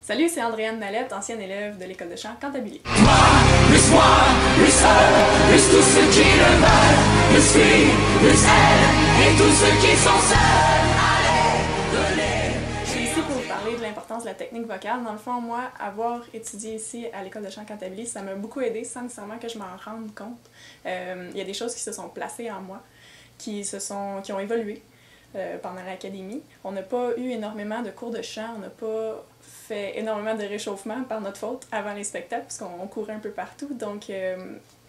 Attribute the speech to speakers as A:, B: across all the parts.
A: Salut, c'est Andréane Mallette, ancienne élève de l'école de chant Cantabile.
B: Moi, plus seul, plus tous ceux qui le veulent, plus lui, plus elle, et tous ceux qui sont seuls. Allez, venez.
A: Je suis ici pour vous parler de l'importance de la technique vocale. Dans le fond, moi, avoir étudié ici à l'école de chant Cantabile, ça m'a beaucoup aidé sans nécessairement que je m'en rende compte. Il y a des choses qui se sont placées en moi, qui ont évolué pendant l'académie. On n'a pas eu énormément de cours de chant, on n'a pas fait énormément de réchauffement par notre faute avant les spectacles, parce qu'on courait un peu partout. Donc, il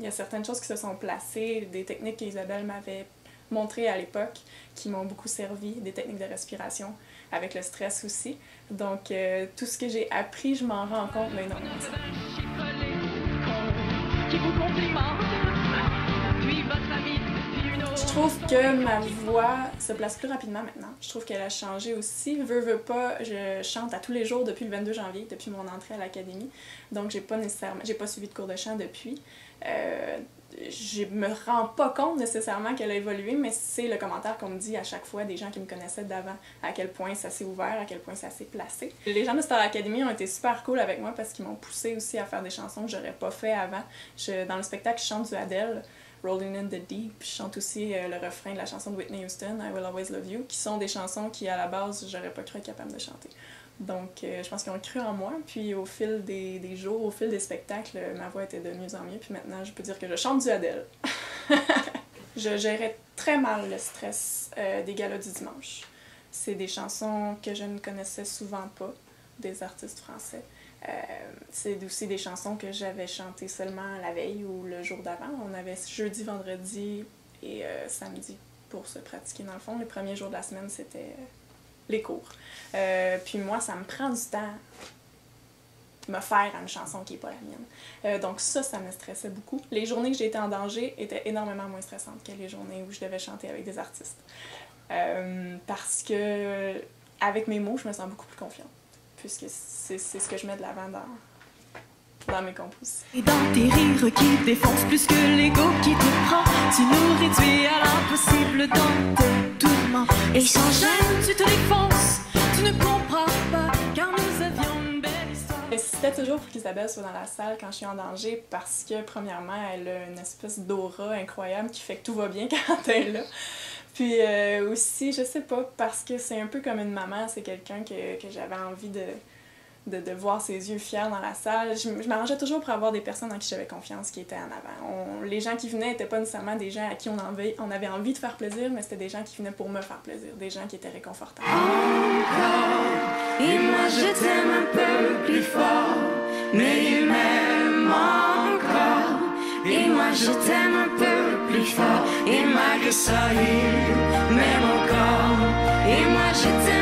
A: y a certaines choses qui se sont placées, des techniques qu'Isabelle m'avait montrées à l'époque, qui m'ont beaucoup servi, des techniques de respiration, avec le stress aussi. Donc, tout ce que j'ai appris, je m'en rends compte maintenant. Je trouve que ma voix se place plus rapidement maintenant. Je trouve qu'elle a changé aussi. Veux pas, je chante à tous les jours depuis le 22 janvier, depuis mon entrée à l'académie. Donc j'ai pas suivi de cours de chant depuis. Je me rends pas compte nécessairement qu'elle a évolué, mais c'est le commentaire qu'on me dit à chaque fois des gens qui me connaissaient d'avant, à quel point ça s'est ouvert, à quel point ça s'est placé. Les gens de Star Academy ont été super cool avec moi parce qu'ils m'ont poussé aussi à faire des chansons que j'aurais pas fait avant. Dans le spectacle, je chante du Adele, Rolling in the Deep, je chante aussi le refrain de la chanson de Whitney Houston, I Will Always Love You, qui sont des chansons qui, à la base, j'aurais pas cru être capable de chanter. Donc, je pense qu'ils ont cru en moi, puis au fil des jours, au fil des spectacles, ma voix était de mieux en mieux, puis maintenant, je peux dire que je chante du Adele. Je gérais très mal le stress des galas du dimanche. C'est des chansons que je ne connaissais souvent pas, des artistes français. C'est aussi des chansons que j'avais chantées seulement la veille ou le jour d'avant. On avait jeudi, vendredi et samedi pour se pratiquer dans le fond. Les premiers jours de la semaine, c'était les cours. Puis moi, ça me prend du temps de me faire à une chanson qui n'est pas la mienne. Donc ça me stressait beaucoup. Les journées que j'ai été en danger étaient énormément moins stressantes que les journées où je devais chanter avec des artistes. Parce que avec mes mots, je me sens beaucoup plus confiante. Puisque c'est ce que je mets de l'avant dans mes compositions.
C: Et dans tes rires qui défoncent plus que l'ego qui te prend, tu nous réduis à l'impossible dans tes tourments. Et sans gêne, tu te défonces, tu ne comprends pas, car nous avions une belle histoire.
A: C'était toujours pour qu'Isabelle soit dans la salle quand je suis en danger, parce que premièrement, elle a une espèce d'aura incroyable qui fait que tout va bien quand elle est là. Puis aussi, je sais pas, parce que c'est un peu comme une maman, c'est quelqu'un que j'avais envie de voir ses yeux fiers dans la salle. Je m'arrangeais toujours pour avoir des personnes en qui j'avais confiance qui étaient en avant. Les gens qui venaient n'étaient pas nécessairement des gens à qui on avait envie de faire plaisir, mais c'était des gens qui venaient pour me faire plaisir, des gens qui étaient réconfortants.
B: Encore, et moi je t'aime un peu plus fort, mais il m'aime encore. Et moi je t'aime un peu plus fort, et malgré ça il m'aime encore. Et moi je t'aime